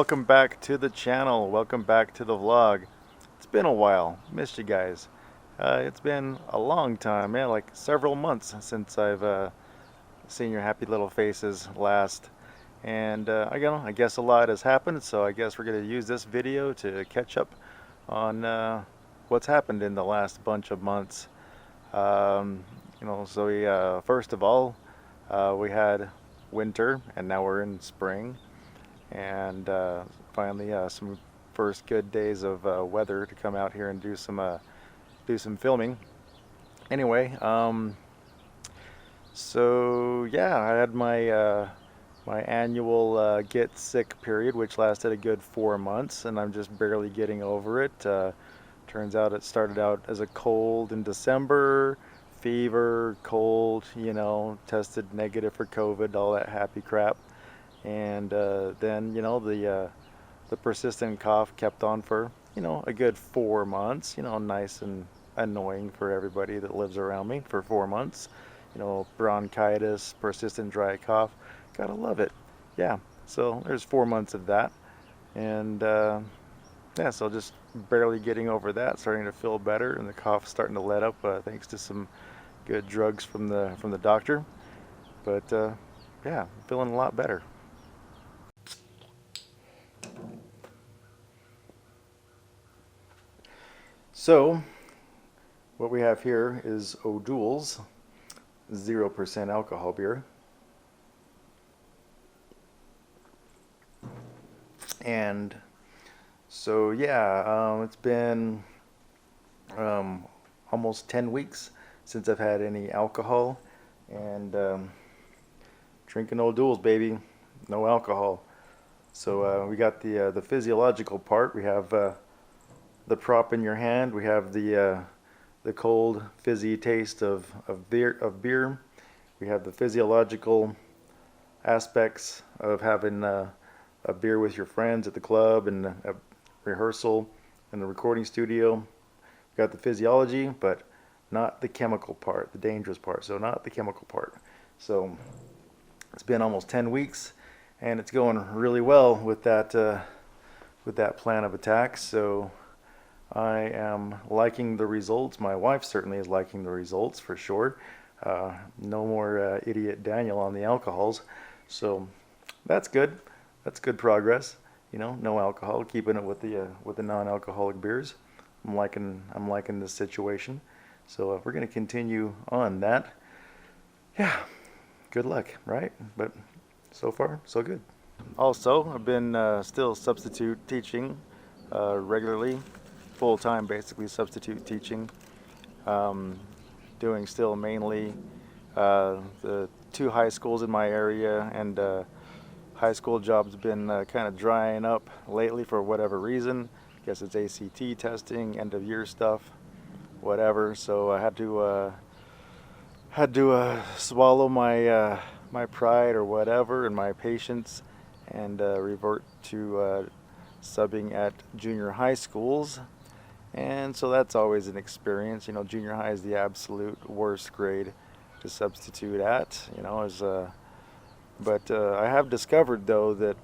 welcome back to the channel. Welcome back to the vlog. It's been a while. Missed you guys. It's been a long time, man, like several months since I've seen your happy little faces last. And I guess a lot has happened, so I guess we're going to use this video to catch up on what's happened in the last bunch of months. First of all, we had winter, and now we're in spring. And finally some first good days of weather to come out here and do some filming. Anyway, so yeah, I had my annual get sick period, which lasted a good 4 months, and I'm just barely getting over it. Turns out it started out as a cold in December, fever, cold, tested negative for COVID, all that happy crap. And then the persistent cough kept on for a good 4 months. Nice and annoying for everybody that lives around me for 4 months. Bronchitis, persistent dry cough. Gotta love it. Yeah. So there's 4 months of that, and yeah. So just barely getting over that. Starting to feel better, and the cough starting to let up thanks to some good drugs from the doctor. But yeah, feeling a lot better. So, what we have here is O'Doul's 0% alcohol beer. And so, yeah, it's been almost 10 weeks since I've had any alcohol. And drinking O'Doul's, baby, no alcohol. So we got the physiological part. We have the prop in your hand. We have the cold, fizzy taste of beer. We have the physiological aspects of having a beer with your friends at the club and a rehearsal in the recording studio. We got the physiology, but not the chemical part, the dangerous part. So not the chemical part. So it's been almost 10 weeks, and it's going really well with that plan of attack. So I am liking the results. My wife certainly is liking the results for sure. No more idiot Daniel on the alcohols. So that's good. That's good progress. No alcohol, keeping it with the non-alcoholic beers. I'm liking this situation. So we're going to continue on that. Yeah, good luck, right? But so far, so good. Also, I've been still substitute teaching regularly. Full-time, basically, substitute teaching, doing still mainly the 2 high schools in my area, and high school jobs been kind of drying up lately for whatever reason. Guess it's ACT testing, end of year stuff, whatever. So I had to swallow my my pride or whatever and my patience, and revert to subbing at junior high schools. And so that's always an experience. Junior high is the absolute worst grade to substitute at. But I have discovered though that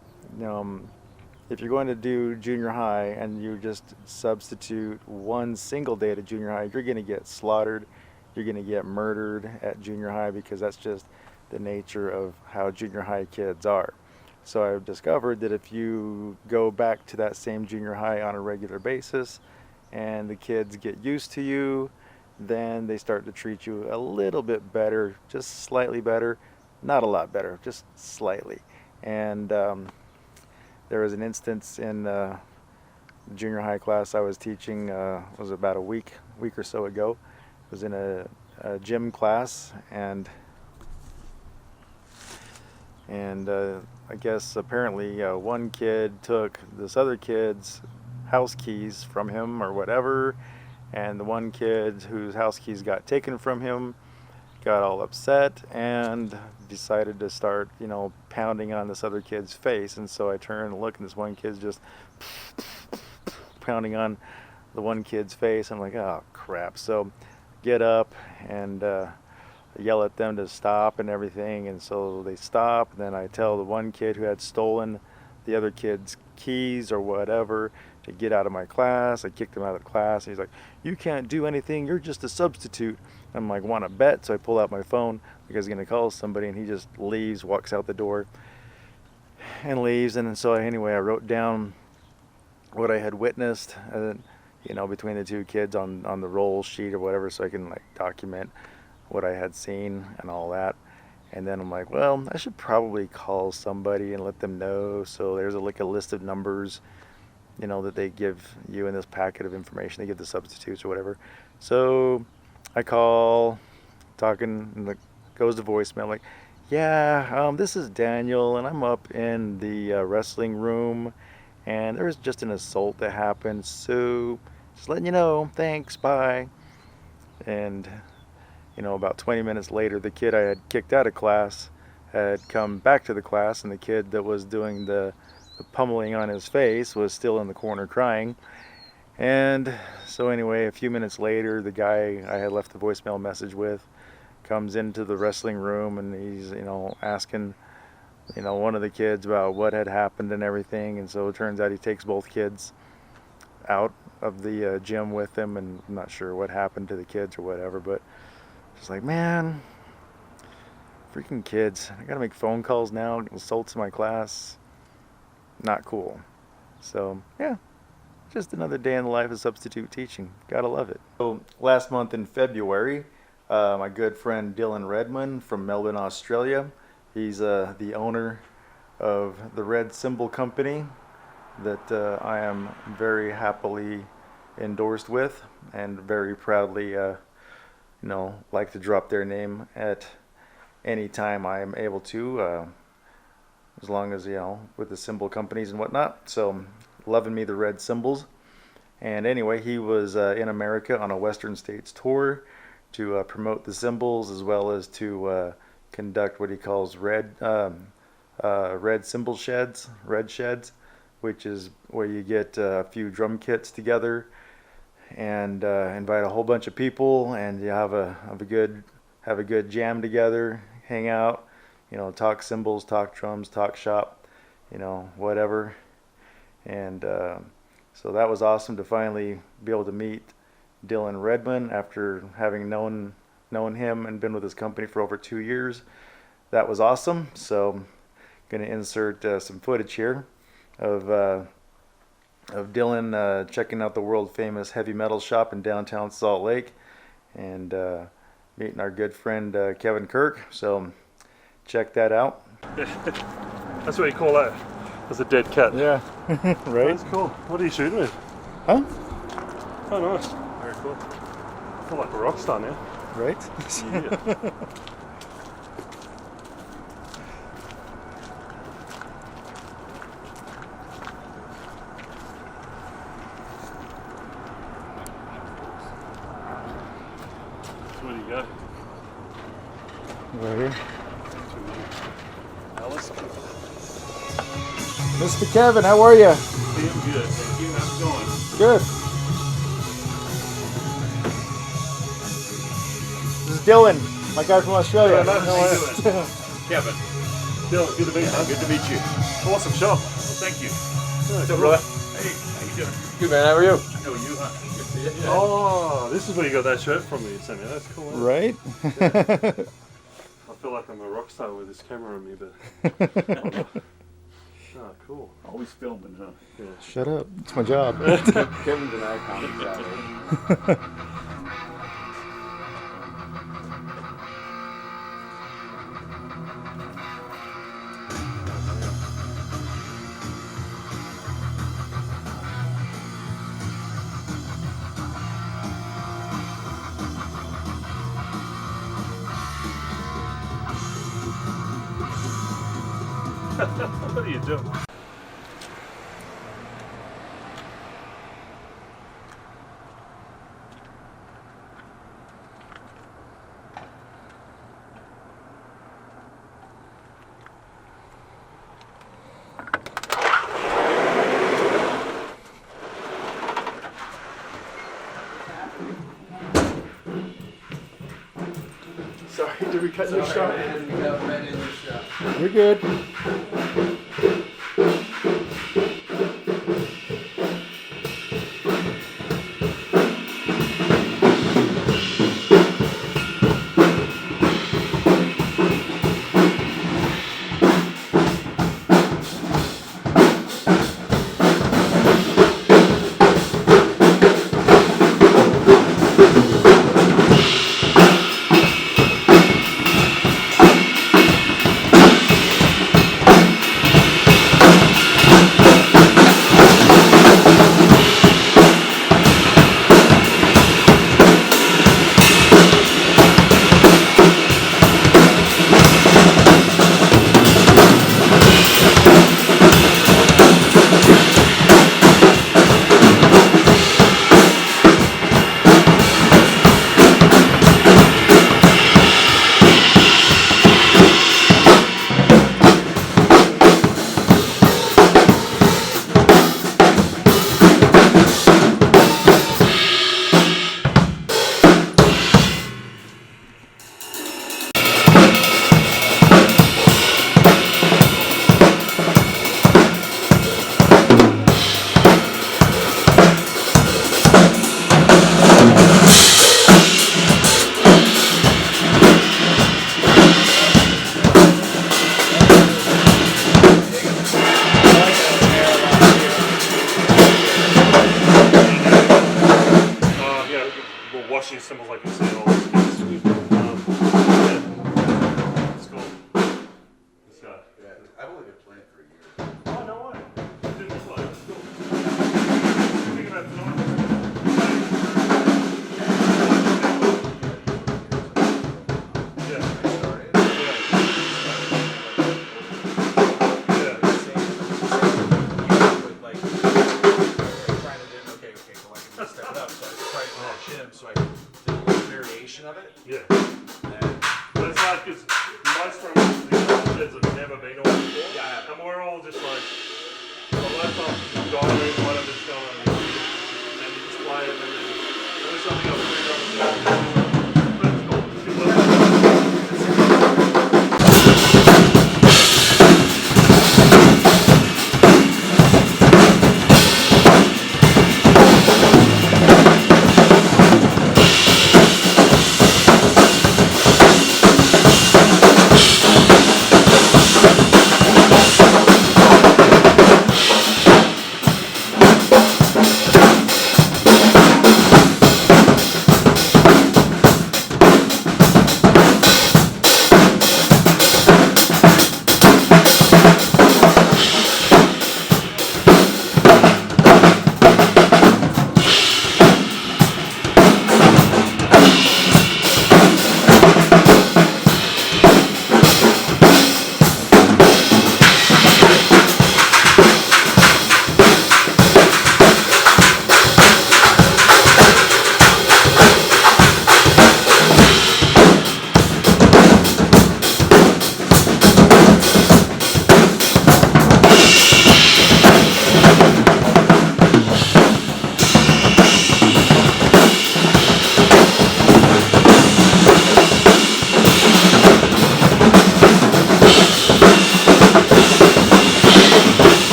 if you're going to do junior high and you just substitute one single day to junior high, you're going to get slaughtered. You're going to get murdered at junior high, because that's just the nature of how junior high kids are. So I've discovered that if you go back to that same junior high on a regular basis, and the kids get used to you, then they start to treat you a little bit better, just slightly better, not a lot better, just slightly. And there was an instance in the junior high class I was teaching, was about a week or so ago. It was in a gym class, and I guess apparently one kid took this other kid's house keys from him or whatever, and the one kid whose house keys got taken from him got all upset and decided to start pounding on this other kid's face. And so I turn and look, and this one kid's just pounding on the one kid's face. I'm like, oh crap. So get up and yell at them to stop and everything, and so they stop. And then I tell the one kid who had stolen the other kid's keys or whatever to get out of my class. I kicked him out of the class. He's like, "You can't do anything. You're just a substitute." I'm like, "Want to bet?" So I pull out my phone because he's going to call somebody, and he just leaves, walks out the door, and leaves. And so anyway, I wrote down what I had witnessed, between the two kids on the roll sheet or whatever, so I can like document what I had seen and all that. And then I'm like, well, I should probably call somebody and let them know. So there's a list of numbers, that they give you in this packet of information. They give the substitutes or whatever. So I call, talking, and it goes to voicemail. I'm like, yeah, this is Daniel, and I'm up in the wrestling room, and there was just an assault that happened. So just letting you know, thanks, bye. And about 20 minutes later, the kid I had kicked out of class had come back to the class, and the kid that was doing the pummeling on his face was still in the corner crying. And so anyway, a few minutes later, the guy I had left the voicemail message with comes into the wrestling room, and he's, asking, one of the kids about what had happened and everything. And so it turns out he takes both kids out of the gym with him, and I'm not sure what happened to the kids or whatever, but just like, man, freaking kids. I gotta make phone calls now, assaults in my class. Not cool. So, yeah, just another day in the life of substitute teaching. Gotta love it. So, last month in February, my good friend Dylan Redmond from Melbourne, Australia, he's the owner of the Red Symbol Company that I am very happily endorsed with, and very proudly like to drop their name at any time I am able to, as long as, with the symbol companies and whatnot. So, loving me the red symbols. And anyway, he was in America on a Western States tour to promote the symbols, as well as to conduct what he calls red symbol sheds, which is where you get a few drum kits together and invite a whole bunch of people, and you have a good jam together, hang out, talk cymbals, talk drums, talk shop, whatever. And so that was awesome to finally be able to meet Dylan Redmond after having known him and been with his company for over 2 years. That was awesome. So I'm going to insert some footage here of Dylan checking out the world famous heavy metal shop in downtown Salt Lake, and meeting our good friend Kevin Kirk. So check that out. That's what you call that. That's a dead cat. Yeah. Right? That's cool. What are you shooting with? Huh? Oh, nice. Very cool. I feel like a rock star now. Right? Yeah. Where do you go? Right here. Alice? Mr. Kevin, how are you? I'm good, thank you. How's it going? Good. This is Dylan, my guy from Australia. How you doing? Kevin. Dylan, good to meet you. Good to meet you. Awesome shot. Thank you. What's up, brother? Hey, how you doing? Good, man. How are you? I know you, huh? Good to see you. Yeah. Oh, this is where you got that shirt from me you sent me. That's cool. Isn't it? Right? I feel like I'm a rock star with this camera on me, but... Oh, cool. Always filming, huh? Yeah. Shut up. It's my job. Kevin's an icon. What are you doing? Sorry, did we cut your shot? You're good.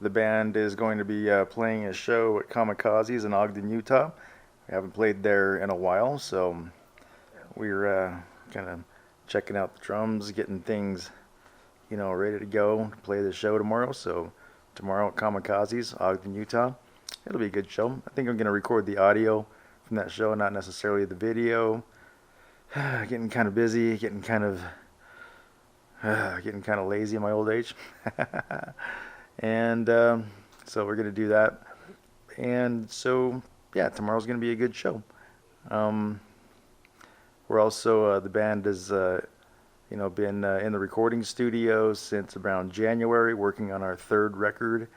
the band is going to be playing a show at Kamikazes in Ogden, Utah. We haven't played there in a while, so we're kind of checking out the drums, getting things, ready to go to play the show tomorrow. So tomorrow at Kamikazes, Ogden, Utah. It'll be a good show. I think I'm going to record the audio from that show, not necessarily the video. Getting kind of busy, getting kind of lazy in my old age. And so we're going to do that. And so, yeah, tomorrow's going to be a good show. We're also, the band has, been in the recording studio since around January, working on our third record.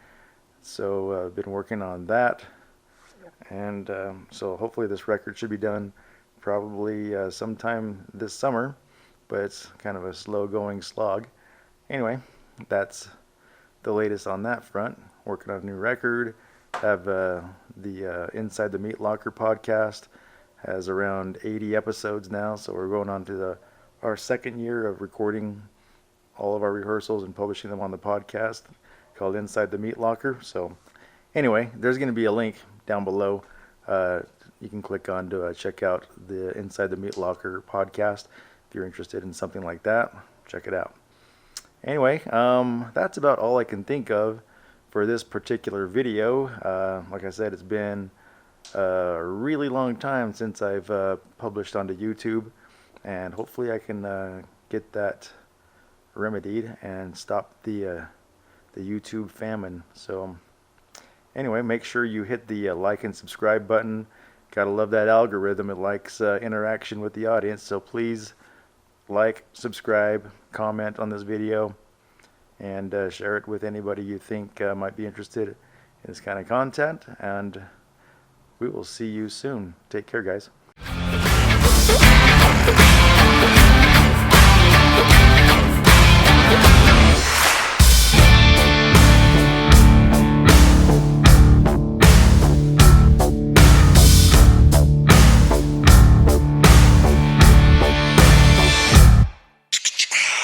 So been working on that. And so hopefully this record should be done probably sometime this summer, but it's kind of a slow-going slog. Anyway, that's the latest on that front. Working on a new record. Have the Inside the Meat Locker podcast. Has around 80 episodes now, so we're going on to our second year of recording all of our rehearsals and publishing them on the podcast called Inside the Meat Locker. So anyway, there's going to be a link down below. You can click on to check out the Inside the Meat Locker podcast. If you're interested in something like that, check it out. Anyway, that's about all I can think of for this particular video. Like I said, it's been a really long time since I've published onto YouTube, and hopefully I can get that remedied and stop the YouTube famine. So anyway, make sure you hit the like and subscribe button. Gotta love that algorithm. It likes interaction with the audience, so please like, subscribe, comment on this video, and share it with anybody you think might be interested in this kind of content. And we will see you soon. Take care, guys.